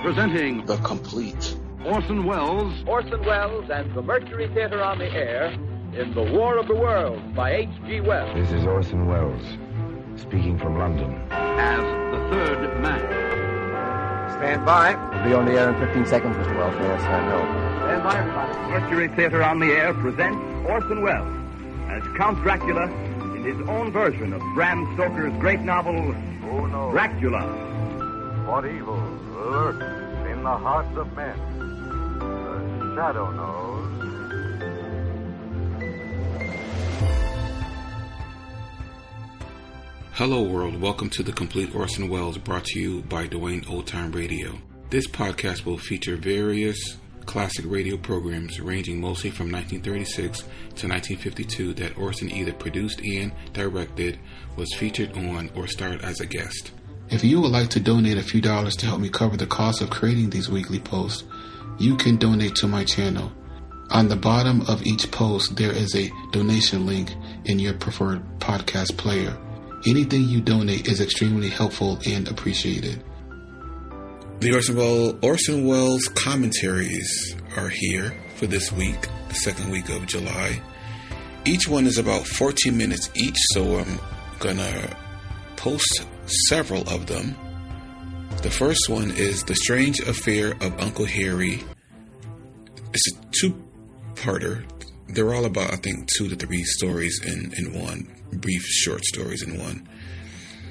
Presenting The Complete Orson Welles and the Mercury Theater on the Air in The War of the Worlds by H.G. Wells. This is Orson Welles, speaking from London. as the third man. Stand by. We'll be on the air in 15 seconds, Mr. Wells. Yes, I know. Stand by, everybody. Mercury Theater on the Air presents Orson Welles as Count Dracula in his own version of Bram Stoker's great novel, Who knows Dracula. what evil lurks in the hearts of men? The shadow knows. Hello world, welcome to The Complete Orson Welles, brought to you by Dwayne Old Time Radio. This podcast will feature various classic radio programs ranging mostly from 1936 to 1952 that Orson either produced and directed, was featured on, or starred as a guest. If you would like to donate a few dollars to help me cover the cost of creating these weekly posts, you can donate to my channel. On the bottom of each post, there is a donation link in your preferred podcast player. Anything you donate is extremely helpful and appreciated. The Orson Welles commentaries are here for this week, the second week of July. Each one is about 14 minutes each, so I'm gonna post several of them. The first one is The Strange Affair of Uncle Harry. It's a two-parter. They're all about, I think, 2 to 3 stories in one, brief short stories in one.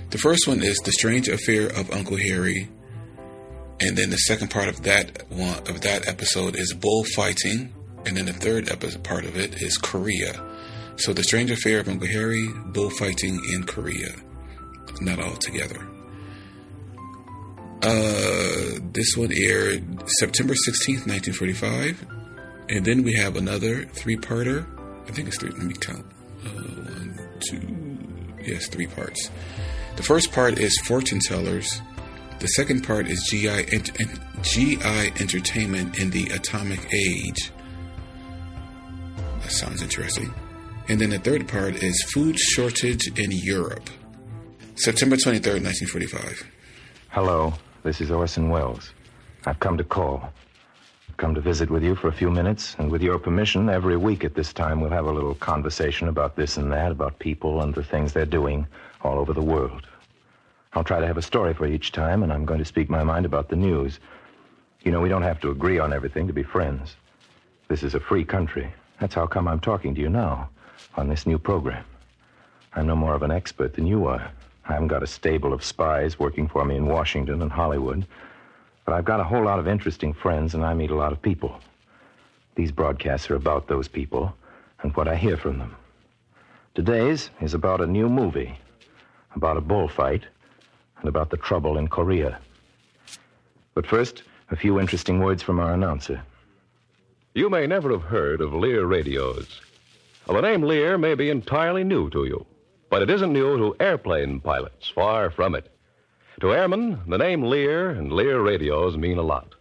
The first one is The Strange Affair of Uncle Harry, and then the second part of that episode is Bullfighting, and then the third part of it is Korea. So The Strange Affair of Uncle Harry, Bullfighting, and Korea, not all together. This one aired September 16th, 1945. And then we have another 3-parter. I think it's 3. Let me count. 1, 2. Yes, 3 parts. The first part is Fortune Tellers. The second part is GI Entertainment in the Atomic Age. That sounds interesting. And then the third part is Food Shortage in Europe. September 23rd, 1945. Hello, this is Orson Welles. I've come to call. Come to visit with you for a few minutes, and with your permission, every week at this time we'll have a little conversation about this and that, about people and the things they're doing all over the world. I'll try to have a story for each time, and I'm going to speak my mind about the news. You know, we don't have to agree on everything to be friends. This is a free country. That's how come I'm talking to you now, on this new program. I'm no more of an expert than you are. I haven't got a stable of spies working for me in Washington and Hollywood. But I've got a whole lot of interesting friends, and I meet a lot of people. These broadcasts are about those people and what I hear from them. Today's is about a new movie, about a bullfight, and about the trouble in Korea. But first, a few interesting words from our announcer. You may never have heard of Lear radios. Well, the name Lear may be entirely new to you, but it isn't new to airplane pilots, far from it. To airmen, the name Lear and Lear radios mean a lot.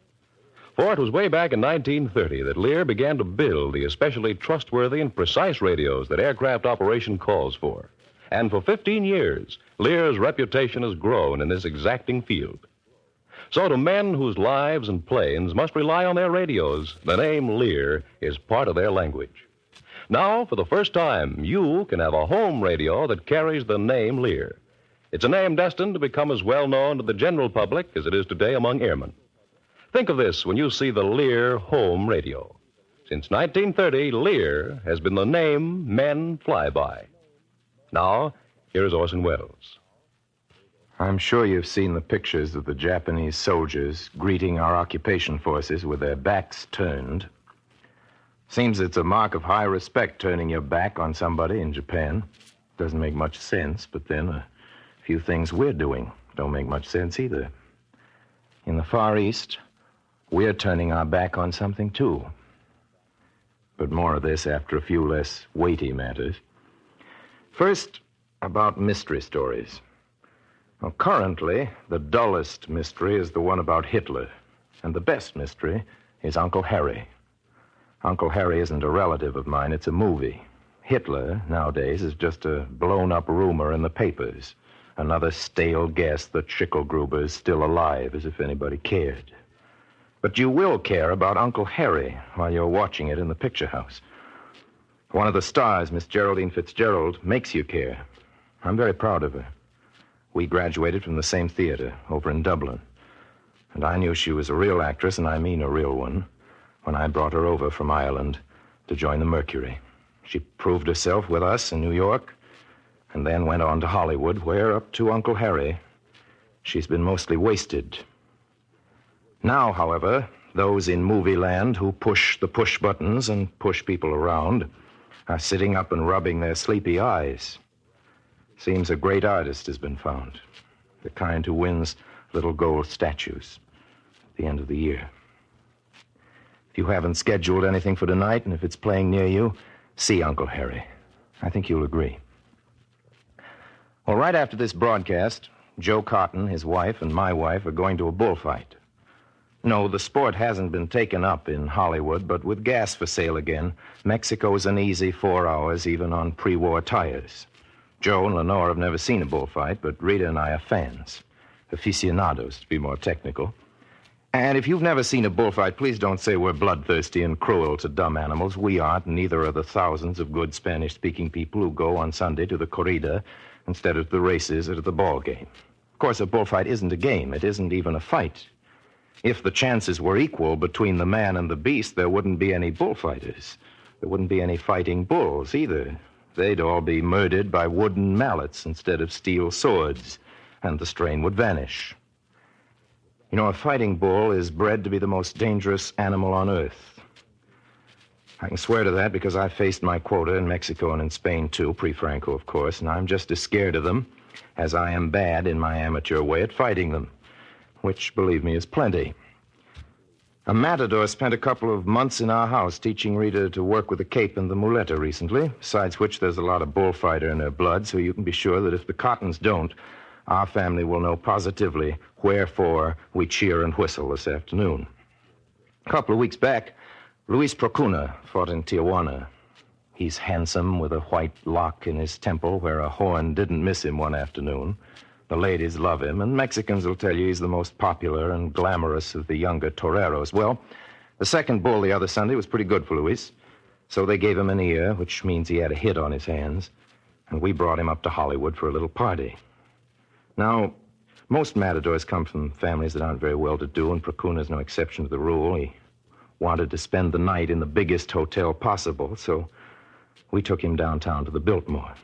For it was way back in 1930 that Lear began to build the especially trustworthy and precise radios that aircraft operation calls for. And for 15 years, Lear's reputation has grown in this exacting field. So to men whose lives and planes must rely on their radios, the name Lear is part of their language. Now, for the first time, you can have a home radio that carries the name Lear. It's a name destined to become as well known to the general public as it is today among airmen. Think of this when you see the Lear home radio. Since 1930, Lear has been the name men fly by. Now, here's Orson Welles. I'm sure you've seen the pictures of the Japanese soldiers greeting our occupation forces with their backs turned. Seems it's a mark of high respect turning your back on somebody in Japan. Doesn't make much sense, but then a few things we're doing don't make much sense either. In the Far East, we're turning our back on something, too. But more of this after a few less weighty matters. First, about mystery stories. Well, currently, the dullest mystery is the one about Hitler, and the best mystery is Uncle Harry. Uncle Harry isn't a relative of mine, it's a movie. Hitler, nowadays, is just a blown-up rumor in the papers. Another stale guess that Schicklgruber is still alive, as if anybody cared. But you will care about Uncle Harry while you're watching it in the picture house. One of the stars, Miss Geraldine Fitzgerald, makes you care. I'm very proud of her. We graduated from the same theater over in Dublin. And I knew she was a real actress, and I mean a real one, when I brought her over from Ireland to join the Mercury. She proved herself with us in New York, and then went on to Hollywood, where, up to Uncle Harry, she's been mostly wasted. Now, however, those in movie land who push the push buttons and push people around are sitting up and rubbing their sleepy eyes. Seems a great artist has been found, the kind who wins little gold statues at the end of the year. If you haven't scheduled anything for tonight, and if it's playing near you, see Uncle Harry. I think you'll agree. Well, right after this broadcast, Joe Cotton, his wife, and my wife are going to a bullfight. No, the sport hasn't been taken up in Hollywood, but with gas for sale again, Mexico's an easy 4 hours, even on pre-war tires. Joe and Lenore have never seen a bullfight, but Rita and I are fans. Aficionados, to be more technical. And if you've never seen a bullfight, please don't say we're bloodthirsty and cruel to dumb animals. We aren't, and neither are the thousands of good Spanish-speaking people who go on Sunday to the corrida instead of the races or to the ball game. Of course, a bullfight isn't a game. It isn't even a fight. If the chances were equal between the man and the beast, there wouldn't be any bullfighters. There wouldn't be any fighting bulls either. They'd all be murdered by wooden mallets instead of steel swords, and the strain would vanish. You know, a fighting bull is bred to be the most dangerous animal on earth. I can swear to that because I faced my quota in Mexico and in Spain, too, pre-Franco, of course, and I'm just as scared of them as I am bad in my amateur way at fighting them, which, believe me, is plenty. A matador spent a couple of months in our house teaching Rita to work with the cape and the muleta recently, besides which there's a lot of bullfighter in her blood, so you can be sure that if the Cottons don't, our family will know positively wherefore we cheer and whistle this afternoon. A couple of weeks back, Luis Procuna fought in Tijuana. He's handsome with a white lock in his temple where a horn didn't miss him one afternoon. The ladies love him, and Mexicans will tell you he's the most popular and glamorous of the younger toreros. Well, the second bull the other Sunday was pretty good for Luis, so they gave him an ear, which means he had a hit on his hands, and we brought him up to Hollywood for a little party. Now, most matadors come from families that aren't very well-to-do, and Procuna's no exception to the rule. He wanted to spend the night in the biggest hotel possible, so we took him downtown to the Biltmore.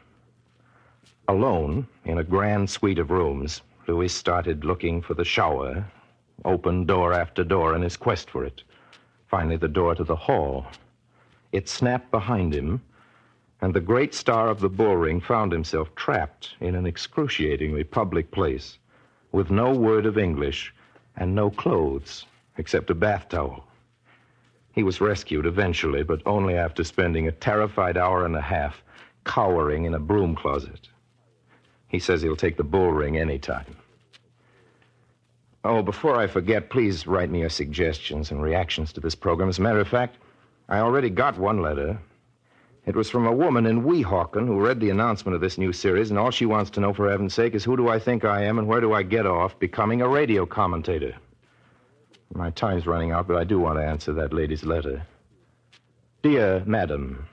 Alone, in a grand suite of rooms, Luis started looking for the shower, opened door after door in his quest for it. Finally, the door to the hall. It snapped behind him, and the great star of the bull ring found himself trapped in an excruciatingly public place with no word of English and no clothes except a bath towel. He was rescued eventually, but only after spending a terrified hour and a half cowering in a broom closet. He says he'll take the bull ring anytime. Oh, before I forget, please write me your suggestions and reactions to this program. As a matter of fact, I already got one letter. It was from a woman in Weehawken who read the announcement of this new series, and all she wants to know, for heaven's sake, is who do I think I am and where do I get off becoming a radio commentator? My time's running out, but I do want to answer that lady's letter. Dear Madam,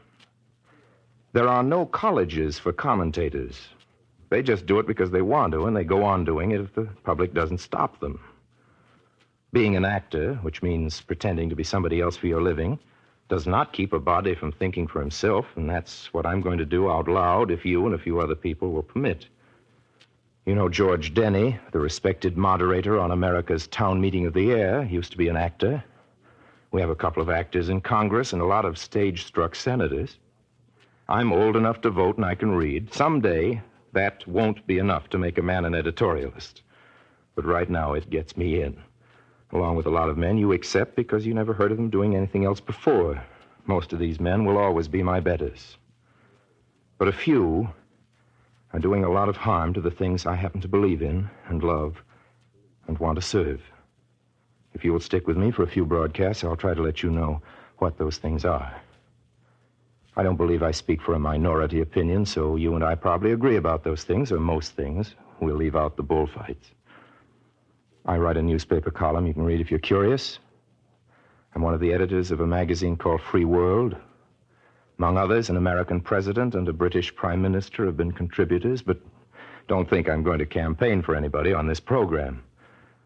there are no colleges for commentators. They just do it because they want to, and they go on doing it if the public doesn't stop them. Being an actor, which means pretending to be somebody else for your living, does not keep a body from thinking for himself, and that's what I'm going to do out loud if you and a few other people will permit. You know George Denny, the respected moderator on America's Town Meeting of the Year, used to be an actor. We have a couple of actors in Congress and a lot of stage-struck senators. I'm old enough to vote and I can read. Someday, that won't be enough to make a man an editorialist. But right now, it gets me in. Along with a lot of men you accept because you never heard of them doing anything else before. Most of these men will always be my betters. But a few are doing a lot of harm to the things I happen to believe in and love and want to serve. If you will stick with me for a few broadcasts, I'll try to let you know what those things are. I don't believe I speak for a minority opinion, so you and I probably agree about those things, or most things. We'll leave out the bullfights. I write a newspaper column you can read if you're curious. I'm one of the editors of a magazine called Free World. Among others, an American president and a British prime minister have been contributors, but don't think I'm going to campaign for anybody on this program.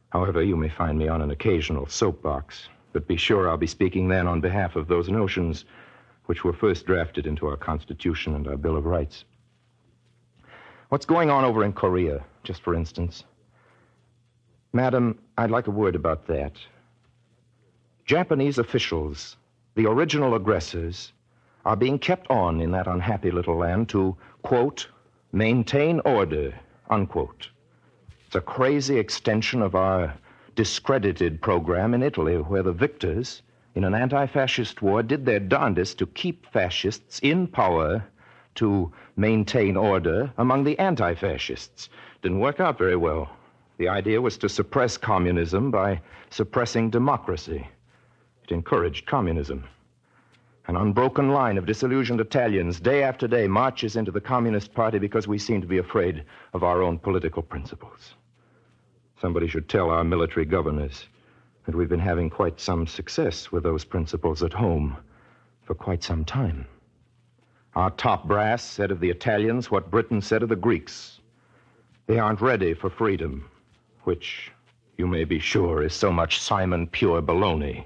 However, you may find me on an occasional soapbox, but be sure I'll be speaking then on behalf of those notions which were first drafted into our Constitution and our Bill of Rights. What's going on over in Korea, just for instance? Madam, I'd like a word about that. Japanese officials, the original aggressors, are being kept on in that unhappy little land to, quote, maintain order, unquote. It's a crazy extension of our discredited program in Italy, where the victors in an anti-fascist war did their darndest to keep fascists in power to maintain order among the anti-fascists. Didn't work out very well. The idea was to suppress communism by suppressing democracy. It encouraged communism. An unbroken line of disillusioned Italians, day after day, marches into the Communist Party because we seem to be afraid of our own political principles. Somebody should tell our military governors that we've been having quite some success with those principles at home for quite some time. Our top brass said of the Italians what Britain said of the Greeks. They aren't ready for freedom, which, you may be sure, is so much Simon pure baloney.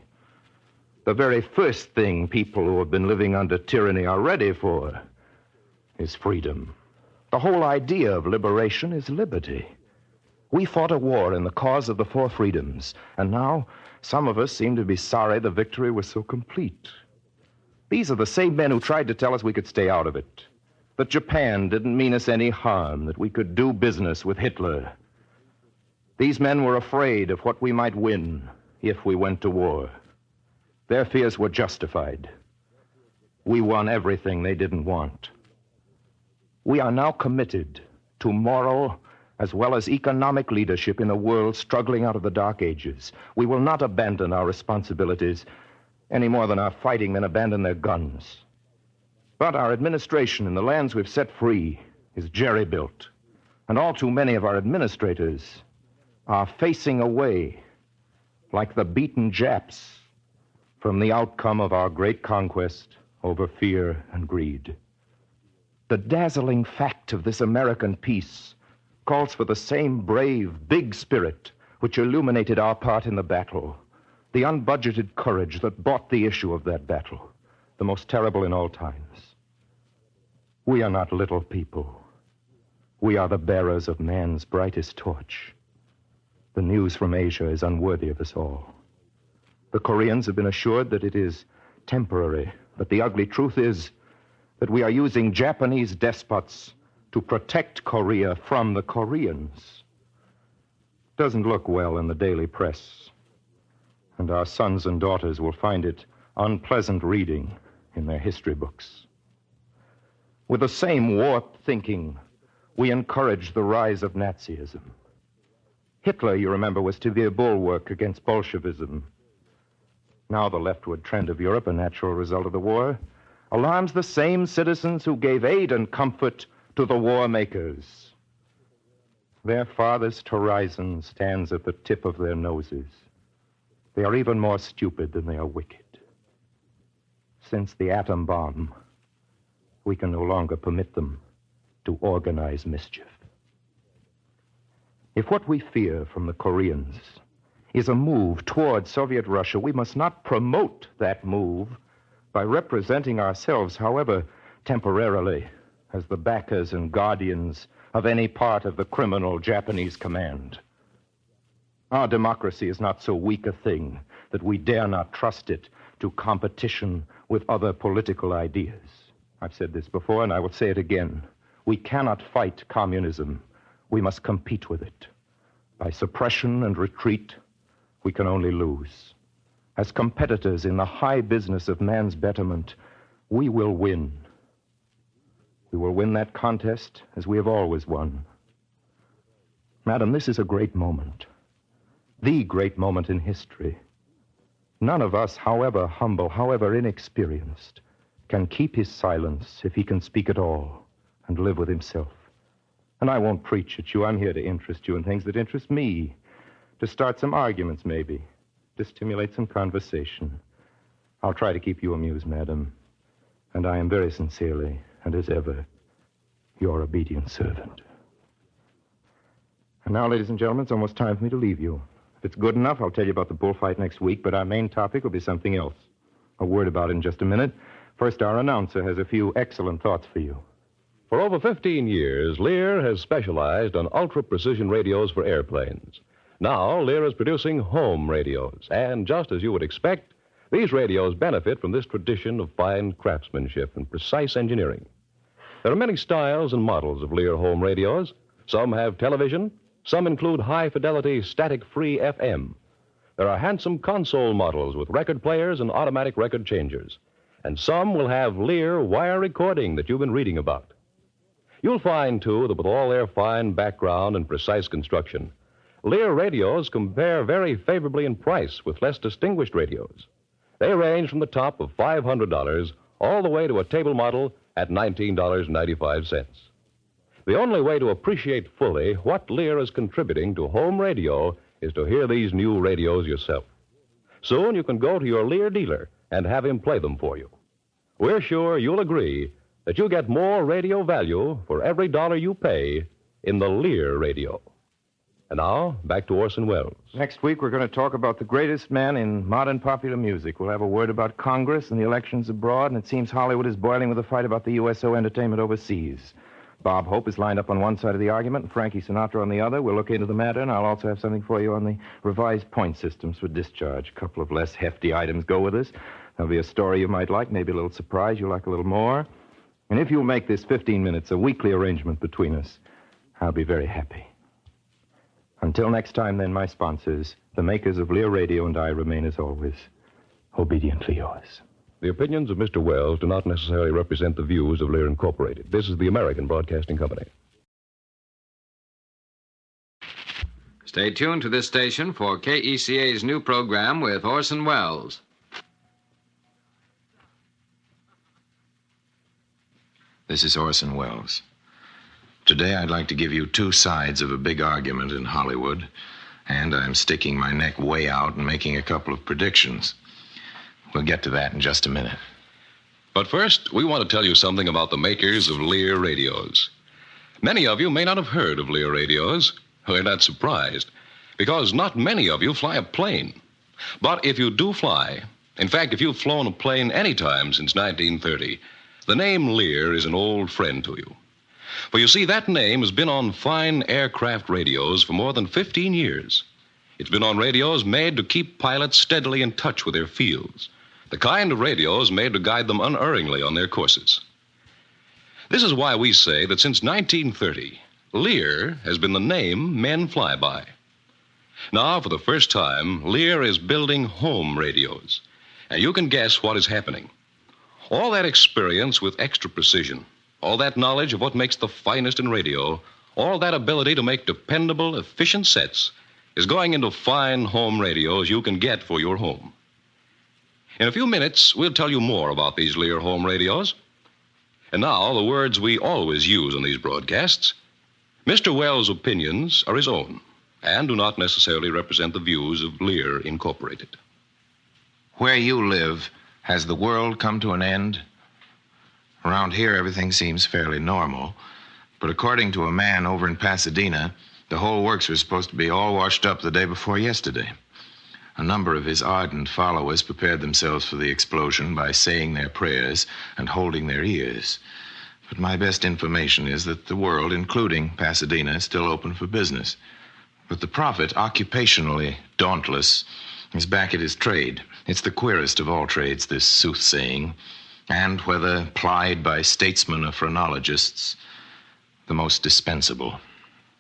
The very first thing people who have been living under tyranny are ready for is freedom. The whole idea of liberation is liberty. We fought a war in the cause of the four freedoms, and now some of us seem to be sorry the victory was so complete. These are the same men who tried to tell us we could stay out of it, that Japan didn't mean us any harm, that we could do business with Hitler. These men were afraid of what we might win if we went to war. Their fears were justified. We won everything they didn't want. We are now committed to moral as well as economic leadership in a world struggling out of the Dark Ages. We will not abandon our responsibilities any more than our fighting men abandon their guns. But our administration in the lands we've set free is jerry-built, and all too many of our administrators are facing away like the beaten Japs from the outcome of our great conquest over fear and greed. The dazzling fact of this American peace calls for the same brave, big spirit which illuminated our part in the battle, the unbudgeted courage that bought the issue of that battle, the most terrible in all times. We are not little people. We are the bearers of man's brightest torch. The news from Asia is unworthy of us all. The Koreans have been assured that it is temporary, but the ugly truth is that we are using Japanese despots to protect Korea from the Koreans. Doesn't look well in the daily press, and our sons and daughters will find it unpleasant reading in their history books. With the same warped thinking, we encourage the rise of Nazism. Hitler, you remember, was to be a bulwark against Bolshevism. Now the leftward trend of Europe, a natural result of the war, alarms the same citizens who gave aid and comfort to the war makers. Their farthest horizon stands at the tip of their noses. They are even more stupid than they are wicked. Since the atom bomb, we can no longer permit them to organize mischief. If what we fear from the Koreans is a move toward Soviet Russia, we must not promote that move by representing ourselves, however temporarily, as the backers and guardians of any part of the criminal Japanese command. Our democracy is not so weak a thing that we dare not trust it to competition with other political ideas. I've said this before, and I will say it again. We cannot fight communism. We must compete with it. By suppression and retreat, we can only lose. As competitors in the high business of man's betterment, we will win. We will win that contest as we have always won. Madam, this is a great moment. The great moment in history. None of us, however humble, however inexperienced, can keep his silence if he can speak at all and live with himself. And I won't preach at you. I'm here to interest you in things that interest me, to start some arguments maybe, to stimulate some conversation. I'll try to keep you amused, madam. And I am very sincerely, and as ever, your obedient servant. And now, ladies and gentlemen, it's almost time for me to leave you. If it's good enough, I'll tell you about the bullfight next week, but our main topic will be something else. A word about it in just a minute. First, our announcer has a few excellent thoughts for you. For over 15 years, Lear has specialized on ultra-precision radios for airplanes. Now, Lear is producing home radios, and just as you would expect, these radios benefit from this tradition of fine craftsmanship and precise engineering. There are many styles and models of Lear home radios. Some have television. Some include high-fidelity, static-free FM. There are handsome console models with record players and automatic record changers. And some will have Lear wire recording that you've been reading about. You'll find, too, that with all their fine background and precise construction, Lear radios compare very favorably in price with less distinguished radios. They range from the top of $500 all the way to a table model at $19.95. The only way to appreciate fully what Lear is contributing to home radio is to hear these new radios yourself. Soon you can go to your Lear dealer and have him play them for you. We're sure you'll agree that you get more radio value for every dollar you pay in the Lear radio. And now, back to Orson Welles. Next week, we're going to talk about the greatest man in modern popular music. We'll have a word about Congress and the elections abroad, and it seems Hollywood is boiling with a fight about the USO entertainment overseas. Bob Hope is lined up on one side of the argument and Frankie Sinatra on the other. We'll look into the matter, and I'll also have something for you on the revised point systems for discharge. A couple of less hefty items go with this. There'll be a story you might like, maybe a little surprise you like a little more. And if you'll make this 15 minutes a weekly arrangement between us, I'll be very happy. Until next time, then, my sponsors, the makers of Lear Radio, and I remain, as always, obediently yours. The opinions of Mr. Wells do not necessarily represent the views of Lear Incorporated. This is the American Broadcasting Company. Stay tuned to this station for KECA's new program with Orson Welles. This is Orson Welles. Today I'd like to give you two sides of a big argument in Hollywood, and I'm sticking my neck way out and making a couple of predictions. We'll get to that in just a minute. But first, we want to tell you something about the makers of Lear radios. Many of you may not have heard of Lear radios. We're not surprised, because not many of you fly a plane. But if you do fly, in fact, if you've flown a plane any time since 1930, the name Lear is an old friend to you. For you see, that name has been on fine aircraft radios for more than 15 years. It's been on radios made to keep pilots steadily in touch with their fields, the kind of radios made to guide them unerringly on their courses. This is why we say that since 1930, Lear has been the name men fly by. Now, for the first time, Lear is building home radios. And you can guess what is happening. All that experience with extra precision, all that knowledge of what makes the finest in radio, all that ability to make dependable, efficient sets is going into fine home radios you can get for your home. In a few minutes, we'll tell you more about these Lear home radios. And now, the words we always use on these broadcasts. Mr. Wells' opinions are his own and do not necessarily represent the views of Lear Incorporated. Where you live, has the world come to an end? Around here, everything seems fairly normal. But according to a man over in Pasadena, the whole works were supposed to be all washed up the day before yesterday. A number of his ardent followers prepared themselves for the explosion by saying their prayers and holding their ears. But my best information is that the world, including Pasadena, is still open for business. But the prophet, occupationally dauntless, is back at his trade. It's the queerest of all trades, this soothsaying, and, whether plied by statesmen or phrenologists, the most dispensable.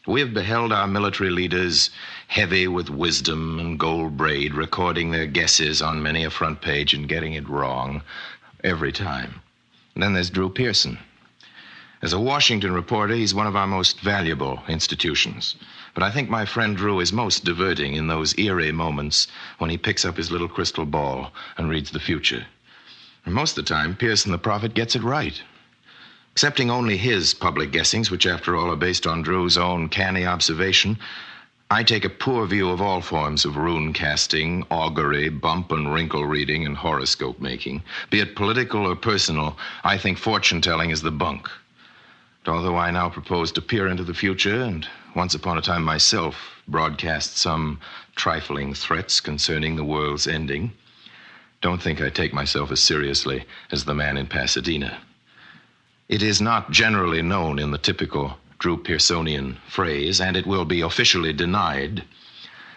We have beheld our military leaders, heavy with wisdom and gold braid, recording their guesses on many a front page and getting it wrong every time. And then there's Drew Pearson. As a Washington reporter, he's one of our most valuable institutions. But I think my friend Drew is most diverting in those eerie moments when he picks up his little crystal ball and reads the future. And most of the time, Pearson the prophet gets it right. Excepting only his public guessings, which after all are based on Drew's own canny observation, I take a poor view of all forms of rune casting, augury, bump and wrinkle reading, and horoscope making. Be it political or personal, I think fortune-telling is the bunk. And although I now propose to peer into the future and once upon a time myself broadcast some trifling threats concerning the world's ending, don't think I take myself as seriously as the man in Pasadena. It is not generally known in the typical Drew Pearsonian phrase, and it will be officially denied.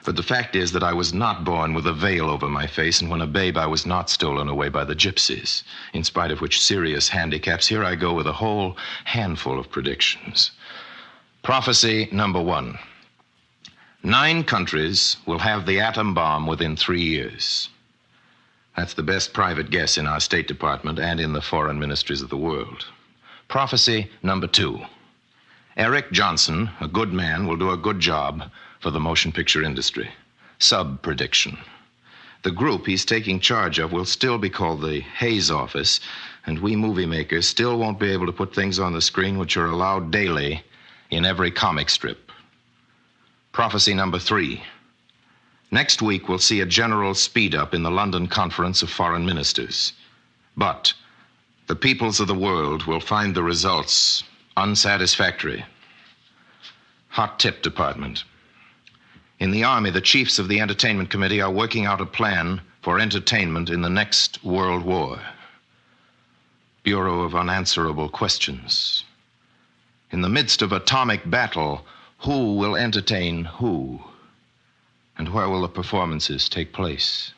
But the fact is that I was not born with a veil over my face, and when a babe I was not stolen away by the gypsies. In spite of which serious handicaps, here I go with a whole handful of predictions. Prophecy number 1. 9 countries will have the atom bomb within 3 years. That's the best private guess in our State Department and in the foreign ministries of the world. Prophecy number 2. Eric Johnson, a good man, will do a good job for the motion picture industry. Sub-prediction. The group he's taking charge of will still be called the Hayes Office, and we movie makers still won't be able to put things on the screen which are allowed daily in every comic strip. Prophecy number 3. Next week, we'll see a general speed-up in the London Conference of Foreign Ministers. But the peoples of the world will find the results unsatisfactory. Hot tip department. In the Army, the chiefs of the Entertainment Committee are working out a plan for entertainment in the next World War. Bureau of Unanswerable Questions. In the midst of atomic battle, who will entertain who? And where will the performances take place?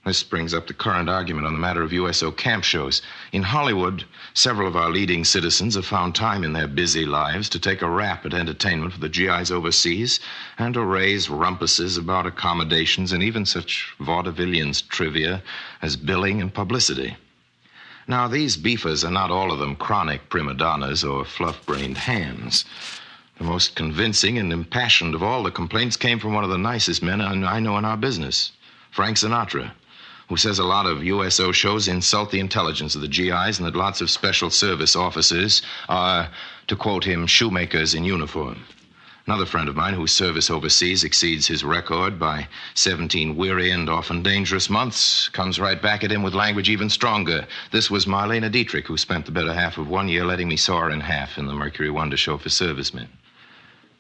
This brings up the current argument on the matter of USO camp shows. In Hollywood, several of our leading citizens have found time in their busy lives to take a rap at entertainment for the GIs overseas and to raise rumpuses about accommodations and even such vaudevillians trivia as billing and publicity. Now, these beefers are not all of them chronic prima donnas or fluff-brained hams. The most convincing and impassioned of all the complaints came from one of the nicest men I know in our business, Frank Sinatra, who says a lot of USO shows insult the intelligence of the GIs and that lots of special service officers are, to quote him, shoemakers in uniform. Another friend of mine whose service overseas exceeds his record by 17 weary and often dangerous months comes right back at him with language even stronger. This was Marlene Dietrich, who spent the better half of 1 year letting me saw her in half in the Mercury Wonder show for servicemen.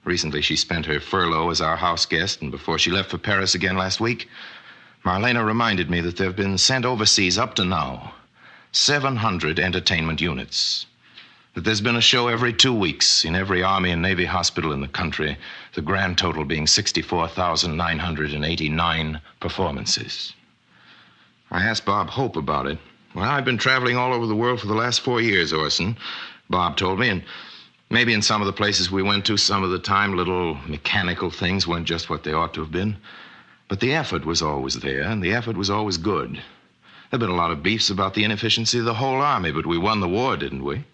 Recently, she spent her furlough as our house guest, and before she left for Paris again last week, Marlena reminded me that there have been sent overseas up to now 700 entertainment units. That there's been a show every 2 weeks in every Army and Navy hospital in the country, the grand total being 64,989 performances. I asked Bob Hope about it. Well, I've been traveling all over the world for the last 4 years, Orson, Bob told me, and maybe in some of the places we went to, some of the time, little mechanical things weren't just what they ought to have been. But the effort was always there, and the effort was always good. There have been a lot of beefs about the inefficiency of the whole Army, but we won the war, didn't we?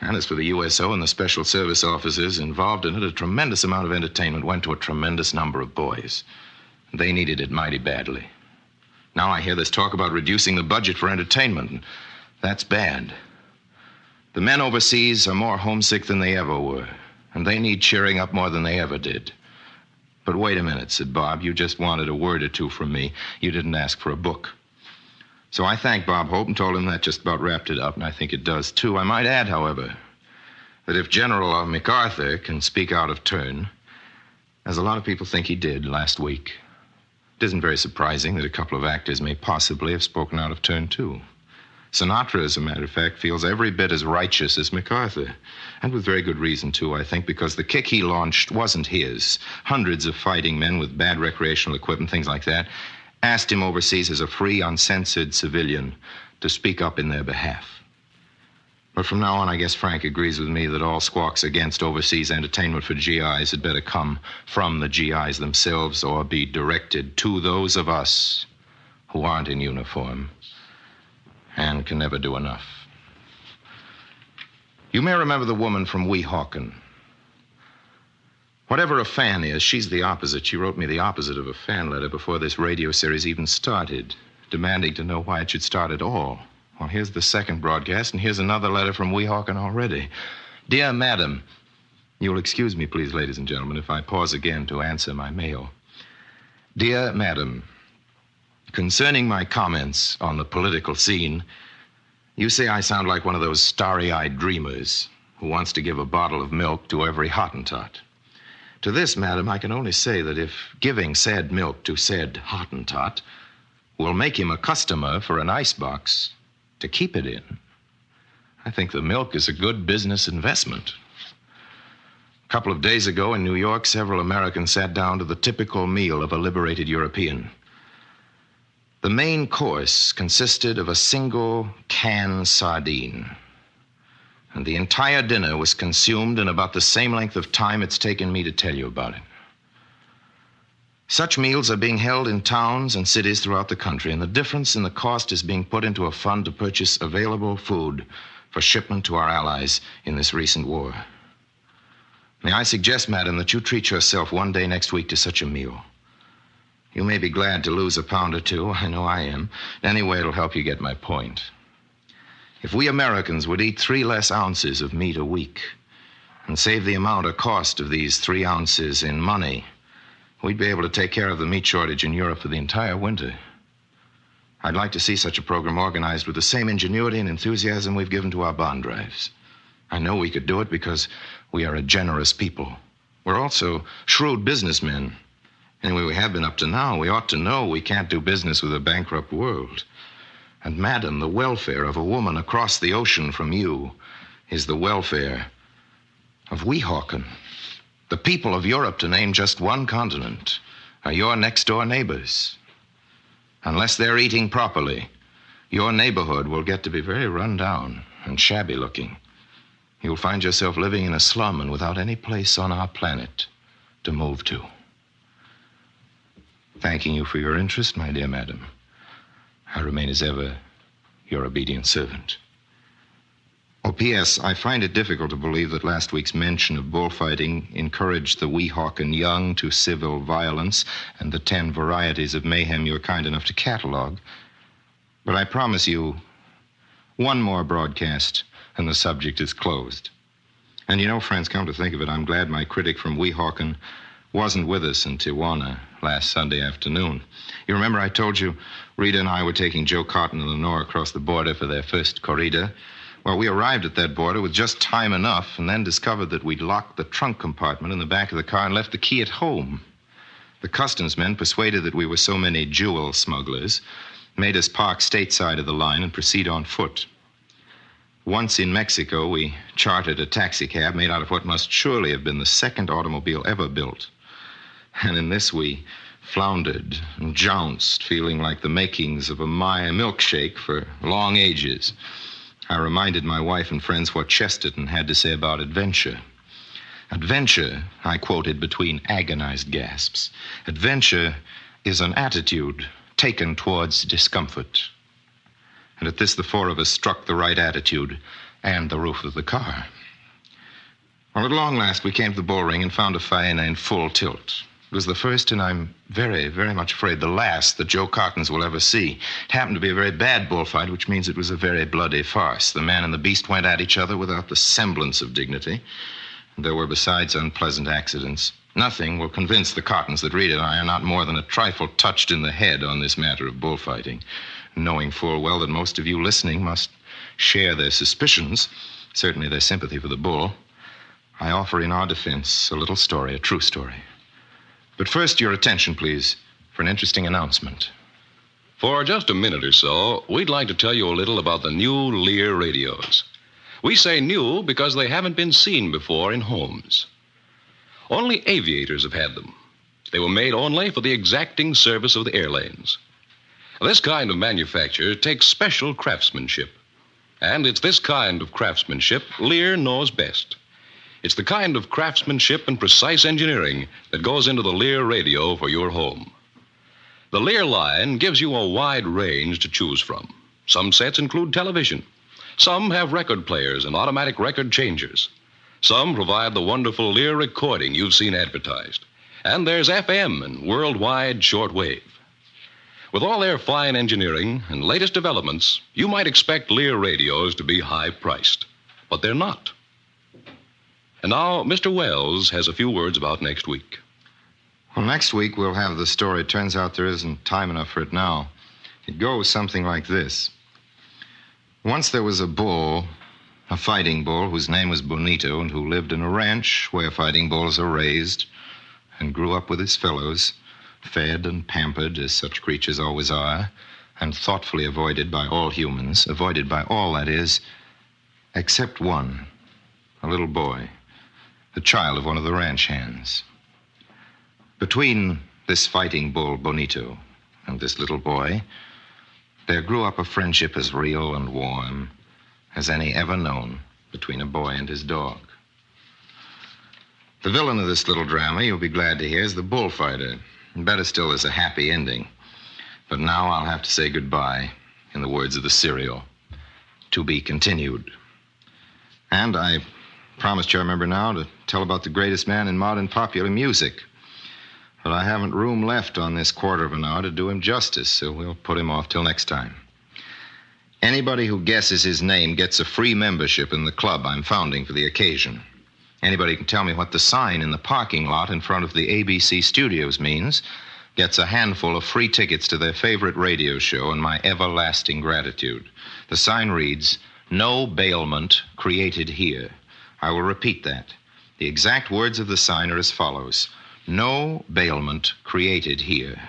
And as for the USO and the special service officers involved in it, a tremendous amount of entertainment went to a tremendous number of boys. They needed it mighty badly. Now I hear this talk about reducing the budget for entertainment, and that's bad. The men overseas are more homesick than they ever were, and they need cheering up more than they ever did. But wait a minute, said Bob. You just wanted a word or two from me. You didn't ask for a book. So I thanked Bob Hope and told him that just about wrapped it up, and I think it does, too. I might add, however, that if General MacArthur can speak out of turn, as a lot of people think he did last week, it isn't very surprising that a couple of actors may possibly have spoken out of turn, too. Sinatra, as a matter of fact, feels every bit as righteous as MacArthur. And with very good reason, too, I think, because the kick he launched wasn't his. Hundreds of fighting men with bad recreational equipment, things like that, asked him overseas as a free, uncensored civilian to speak up in their behalf. But from now on, I guess Frank agrees with me that all squawks against overseas entertainment for GIs had better come from the GIs themselves or be directed to those of us who aren't in uniform and can never do enough. You may remember the woman from Weehawken. Whatever a fan is, she's the opposite. She wrote me the opposite of a fan letter before this radio series even started, demanding to know why it should start at all. Well, here's the second broadcast, and here's another letter from Weehawken already. Dear Madam, You'll excuse me, please, ladies and gentlemen, if I pause again to answer my mail. Dear Madam, concerning my comments on the political scene, you say I sound like one of those starry-eyed dreamers who wants to give a bottle of milk to every Hottentot. To this, madam, I can only say that if giving said milk to said Hottentot will make him a customer for an icebox to keep it in, I think the milk is a good business investment. A couple of days ago in New York, several Americans sat down to the typical meal of a liberated European. The main course consisted of a single canned sardine, and the entire dinner was consumed in about the same length of time it's taken me to tell you about it. Such meals are being held in towns and cities throughout the country, and the difference in the cost is being put into a fund to purchase available food for shipment to our allies in this recent war. May I suggest, madam, that you treat yourself one day next week to such a meal. You may be glad to lose a pound or two. I know I am. Anyway, it'll help you get my point. If we Americans would eat 3 less ounces of meat a week and save the amount or cost of these 3 ounces in money, we'd be able to take care of the meat shortage in Europe for the entire winter. I'd like to see such a program organized with the same ingenuity and enthusiasm we've given to our bond drives. I know we could do it because we are a generous people. We're also shrewd businessmen. Anyway, we have been up to now. We ought to know we can't do business with a bankrupt world. And, madam, the welfare of a woman across the ocean from you is the welfare of Weehawken. The people of Europe, to name just one continent, are your next-door neighbors. Unless they're eating properly, your neighborhood will get to be very run down and shabby-looking. You'll find yourself living in a slum and without any place on our planet to move to. Thanking you for your interest, my dear madam, I remain as ever your obedient servant. Oh, P.S., I find it difficult to believe that last week's mention of bullfighting encouraged the Weehawken young to civil violence and the 10 varieties of mayhem you're kind enough to catalog. But I promise you, one more broadcast and the subject is closed. And you know, friends, come to think of it, I'm glad my critic from Weehawken wasn't with us in Tijuana last Sunday afternoon. You remember I told you Rita and I were taking Joe Cotton and Lenore across the border for their first corrida? Well, we arrived at that border with just time enough and then discovered that we'd locked the trunk compartment in the back of the car and left the key at home. The customs men, persuaded that we were so many jewel smugglers, made us park stateside of the line and proceed on foot. Once in Mexico, we chartered a taxicab made out of what must surely have been the second automobile ever built. And in this we floundered and jounced, feeling like the makings of a Maya milkshake for long ages. I reminded my wife and friends what Chesterton had to say about adventure. Adventure, I quoted between agonized gasps, adventure is an attitude taken towards discomfort. And at this, the 4 of us struck the right attitude and the roof of the car. Well, at long last, we came to the bull ring and found a faena in full tilt. It was the first, and I'm very, very much afraid the last, that Joe Cottons will ever see. It happened to be a very bad bullfight, which means it was a very bloody farce. The man and the beast went at each other without the semblance of dignity. And there were, besides, unpleasant accidents. Nothing will convince the Cottons that Rita and I are not more than a trifle touched in the head on this matter of bullfighting, knowing full well that most of you listening must share their suspicions, certainly their sympathy for the bull. I offer in our defense a little story, a true story. But first, your attention, please, for an interesting announcement. For just a minute or so, we'd like to tell you a little about the new Lear radios. We say new because they haven't been seen before in homes. Only aviators have had them. They were made only for the exacting service of the airlanes. This kind of manufacture takes special craftsmanship. And it's this kind of craftsmanship Lear knows best. It's the kind of craftsmanship and precise engineering that goes into the Lear radio for your home. The Lear line gives you a wide range to choose from. Some sets include television. Some have record players and automatic record changers. Some provide the wonderful Lear recording you've seen advertised. And there's FM and worldwide shortwave. With all their fine engineering and latest developments, you might expect Lear radios to be high-priced. But they're not. And now, Mr. Wells has a few words about next week. Well, next week we'll have the story. It turns out there isn't time enough for it now. It goes something like this. Once there was a bull, a fighting bull, whose name was Bonito, and who lived in a ranch where fighting bulls are raised and grew up with his fellows, fed and pampered as such creatures always are, and thoughtfully avoided by all humans, avoided by all, that is, except one, a little boy, the child of one of the ranch hands. Between this fighting bull, Bonito, and this little boy, there grew up a friendship as real and warm as any ever known between a boy and his dog. The villain of this little drama, you'll be glad to hear, is the bullfighter. And better still, there's a happy ending. But now I'll have to say goodbye, in the words of the serial. To be continued. And I promised you, I remember now, to tell about the greatest man in modern popular music. But I haven't room left on this quarter of an hour to do him justice, so we'll put him off till next time. Anybody who guesses his name gets a free membership in the club I'm founding for the occasion. Anybody who can tell me what the sign in the parking lot in front of the ABC studios means gets a handful of free tickets to their favorite radio show and my everlasting gratitude. The sign reads, "No bailment created here." I will repeat that. The exact words of the sign are as follows: "No bailment created here."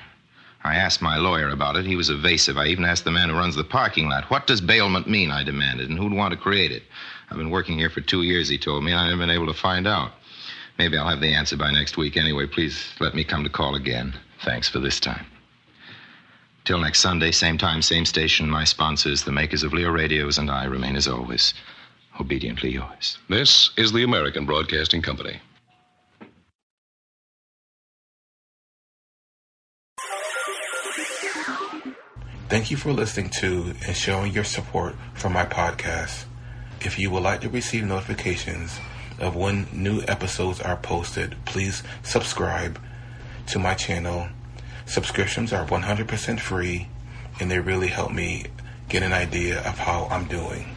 I asked my lawyer about it. He was evasive. I even asked the man who runs the parking lot. "What does bailment mean?" I demanded, "and who'd want to create it?" "I've been working here for 2 years," he told me, and I haven't been able to find out. Maybe I'll have the answer by next week. Anyway, please let me come to call again. Thanks for this time. Till next Sunday, same time, same station, my sponsors, the makers of Lear Radios, and I remain, as always, obediently yours. This is the American Broadcasting Company. Thank you for listening to and showing your support for my podcast. If you would like to receive notifications of when new episodes are posted, please subscribe to my channel. Subscriptions are 100% free, and they really help me get an idea of how I'm doing.